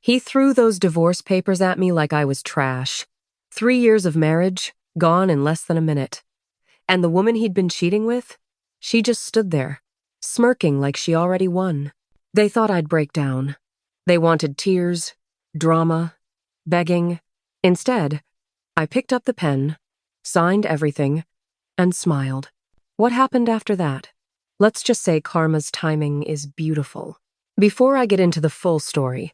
He threw those divorce papers at me like I was trash. 3 years of marriage, gone in less than a minute. And the woman he'd been cheating with? She just stood there, smirking like she already won. They thought I'd break down. They wanted tears, drama, begging. Instead, I picked up the pen, signed everything, and smiled. What happened after that? Let's just say karma's timing is beautiful. Before I get into the full story,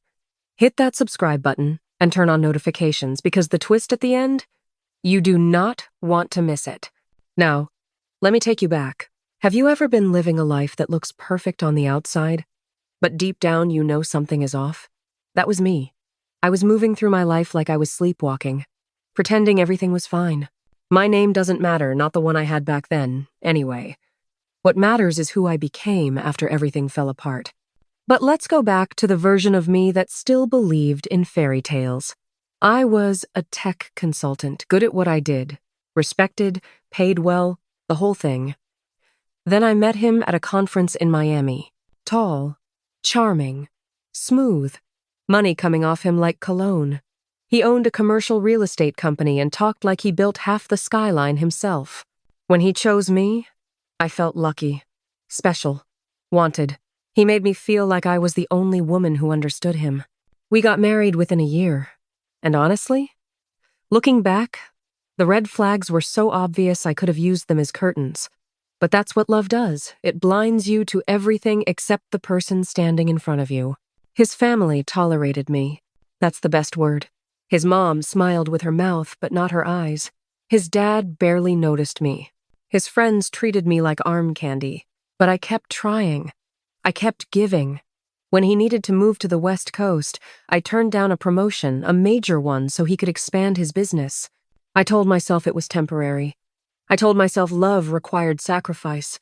hit that subscribe button and turn on notifications because the twist at the end, you do not want to miss it. Now, let me take you back. Have you ever been living a life that looks perfect on the outside, but deep down you know something is off? That was me. I was moving through my life like I was sleepwalking, pretending everything was fine. My name doesn't matter, not the one I had back then, anyway. What matters is who I became after everything fell apart. But let's go back to the version of me that still believed in fairy tales. I was a tech consultant, good at what I did, respected, paid well, the whole thing. Then I met him at a conference in Miami. Tall, charming, smooth, money coming off him like cologne. He owned a commercial real estate company and talked like he built half the skyline himself. When he chose me, I felt lucky, special, wanted. He made me feel like I was the only woman who understood him. We got married within a year. And honestly, looking back, the red flags were so obvious I could have used them as curtains. But that's what love does. It blinds you to everything except the person standing in front of you. His family tolerated me. That's the best word. His mom smiled with her mouth, but not her eyes. His dad barely noticed me. His friends treated me like arm candy. But I kept trying. I kept giving. When he needed to move to the West Coast, I turned down a promotion, a major one, so he could expand his business. I told myself it was temporary. I told myself love required sacrifice.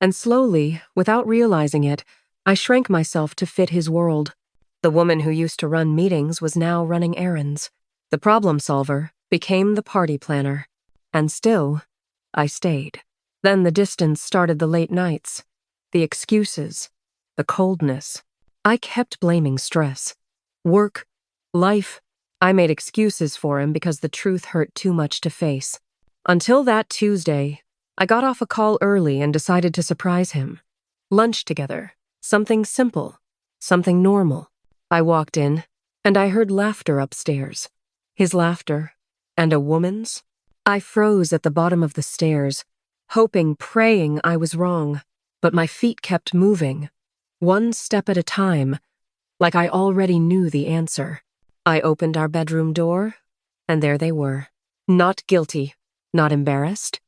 And slowly, without realizing it, I shrank myself to fit his world. The woman who used to run meetings was now running errands. The problem solver became the party planner. And still, I stayed. Then the distance started the late nights, the excuses, the coldness. I kept blaming stress. Work, life. I made excuses for him because the truth hurt too much to face. Until that Tuesday, I got off a call early and decided to surprise him. Lunch together. Something simple. Something normal. I walked in, and I heard laughter upstairs. His laughter. And a woman's. I froze at the bottom of the stairs, hoping, praying I was wrong. But my feet kept moving, one step at a time, like I already knew the answer. I opened our bedroom door, and there they were. Not guilty, not embarrassed,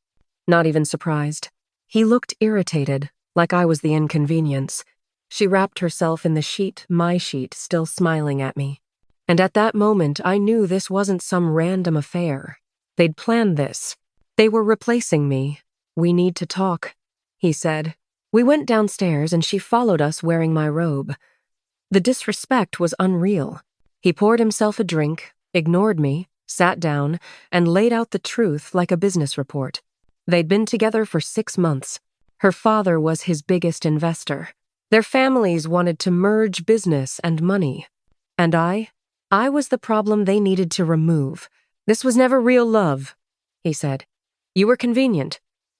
not even surprised. He looked irritated, like I was the inconvenience. She wrapped herself in the sheet, my sheet, still smiling at me. And at that moment, I knew this wasn't some random affair. They'd planned this. They were replacing me. We need to talk, he said. We went downstairs and she followed us wearing my robe. The disrespect was unreal. He poured himself a drink, ignored me, sat down, and laid out the truth like a business report. They'd been together for 6 months. Her father was his biggest investor. Their families wanted to merge business and money. And I was the problem they needed to remove. This was never real love, he said. You were convenient.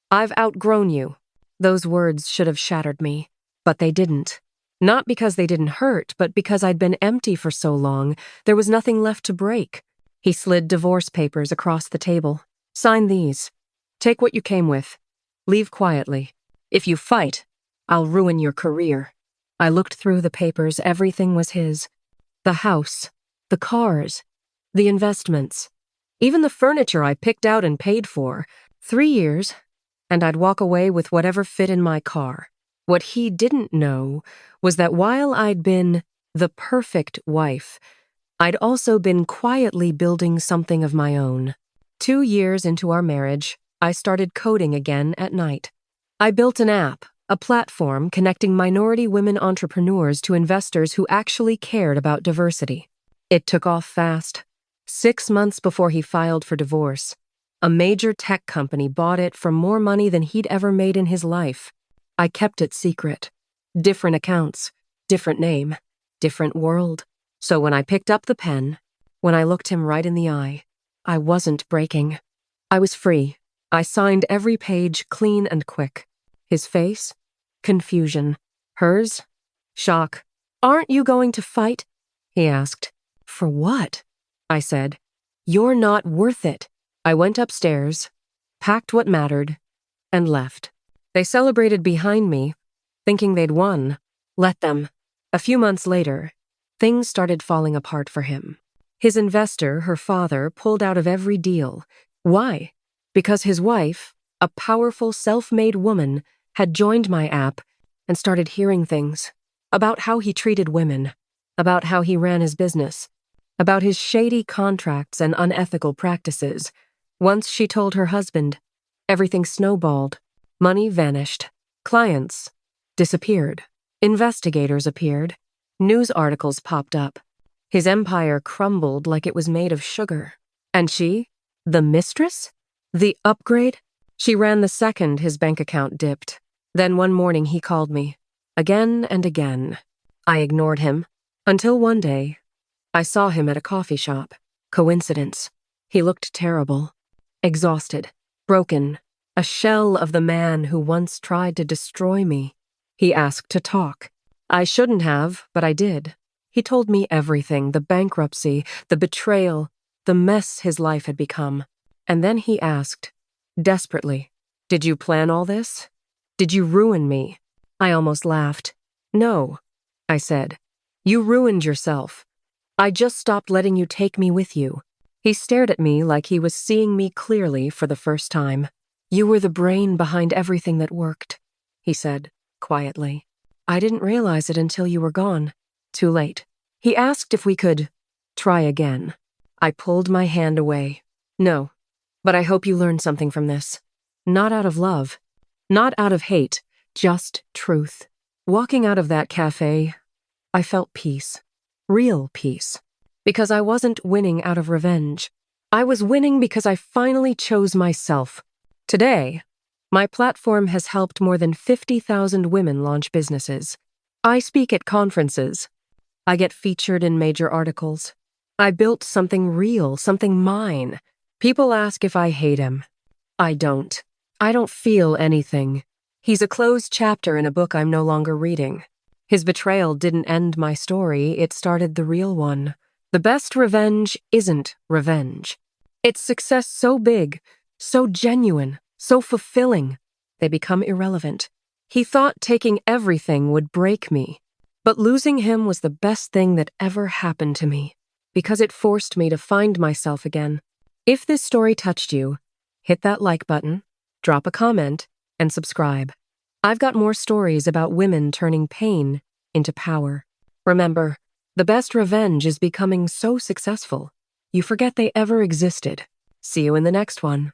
I've outgrown you. Those words should have shattered me, but they didn't. Not because they didn't hurt, but because I'd been empty for so long, there was nothing left to break. He slid divorce papers across the table. Sign these. Take what you came with. Leave quietly. If you fight, I'll ruin your career. I looked through the papers. Everything was his. The house, the cars, the investments, even the furniture I picked out and paid for. 3 years, and I'd walk away with whatever fit in my car. What he didn't know was that while I'd been the perfect wife, I'd also been quietly building something of my own. 2 years into our marriage, I started coding again at night. I built an app, a platform connecting minority women entrepreneurs to investors who actually cared about diversity. It took off fast. 6 months before he filed for divorce, a major tech company bought it for more money than he'd ever made in his life. I kept it secret. Different accounts, different name, different world. So when I picked up the pen, when I looked him right in the eye, I wasn't breaking. I was free. I signed every page clean and quick. His face? Confusion. Hers? Shock. "Aren't you going to fight?" he asked. "For what?" I said. "You're not worth it." I went upstairs, packed what mattered, and left. They celebrated behind me, thinking they'd won. Let them. A few months later, things started falling apart for him. His investor, her father, pulled out of every deal. Why? Because his wife, a powerful, self-made woman, had joined my app and started hearing things about how he treated women, about how he ran his business, about his shady contracts and unethical practices. Once she told her husband, everything snowballed. Money vanished. Clients disappeared. Investigators appeared. News articles popped up. His empire crumbled like it was made of sugar. And she? The mistress? The upgrade? She ran the second his bank account dipped. Then one morning he called me. Again and again. I ignored him. Until one day, I saw him at a coffee shop. Coincidence. He looked terrible. Exhausted. Broken. A shell of the man who once tried to destroy me. He asked to talk. I shouldn't have, but I did. He told me everything, the bankruptcy, the betrayal, the mess his life had become. And then he asked, desperately, "Did you plan all this? Did you ruin me?" I almost laughed. "No," I said. "You ruined yourself. I just stopped letting you take me with you." He stared at me like he was seeing me clearly for the first time. "You were the brain behind everything that worked," he said, quietly. "I didn't realize it until you were gone. Too late." He asked if we could try again. I pulled my hand away. "No, but I hope you learned something from this. Not out of love. Not out of hate. Just truth." Walking out of that cafe, I felt peace. Real peace. Because I wasn't winning out of revenge. I was winning because I finally chose myself. Today, my platform has helped more than 50,000 women launch businesses. I speak at conferences. I get featured in major articles. I built something real, something mine. People ask if I hate him. I don't. I don't feel anything. He's a closed chapter in a book I'm no longer reading. His betrayal didn't end my story, it started the real one. The best revenge isn't revenge. It's success so big, so genuine, so fulfilling, they become irrelevant. He thought taking everything would break me, but losing him was the best thing that ever happened to me, because it forced me to find myself again. If this story touched you, hit that like button, drop a comment, and subscribe. I've got more stories about women turning pain into power. Remember, the best revenge is becoming so successful, you forget they ever existed. See you in the next one.